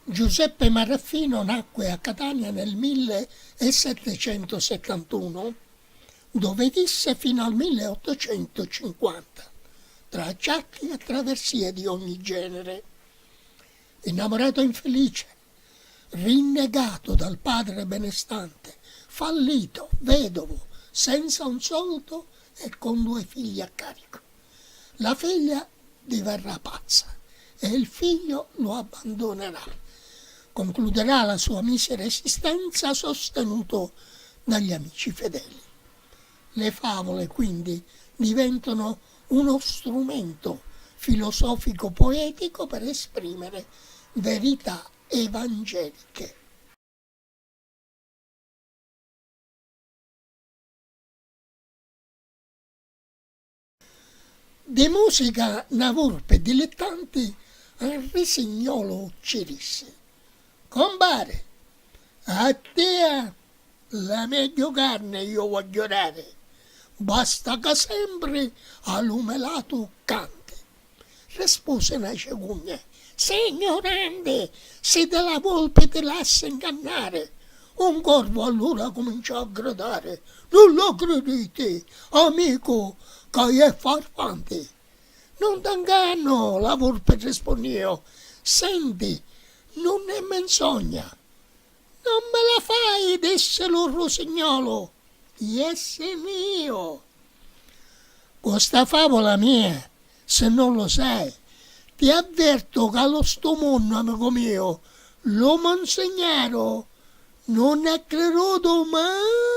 Giuseppe Maraffino nacque a Catania nel 1771, dove visse fino al 1850, tra acciacchi e traversie di ogni genere. Innamorato infelice, rinnegato dal padre benestante, fallito, vedovo, senza un soldo e con 2 figli a carico. La figlia diverrà pazza e il figlio lo abbandonerà. Concluderà la sua misera esistenza sostenuto dagli amici fedeli. Le favole quindi diventano uno strumento filosofico-poetico per esprimere verità evangeliche. Di musica navurpe dilettanti al Risignolo ci disse: compare, a te la meglio carne io voglio dare, basta che sempre all'umelato cante. Rispose una cegugna: signorante, se te la volpe te lascia ingannare. Un corvo allora cominciò a gridare: non lo credete, amico, che è farfante. Non t'inganno, la volpe rispondeva: senti, non è menzogna. Non me la fai, disse lo Rosignolo, esse mio. Questa favola mia, se non lo sai, ti avverto che allo sto mondo, amico mio, lo monsegnato non è creduto mai.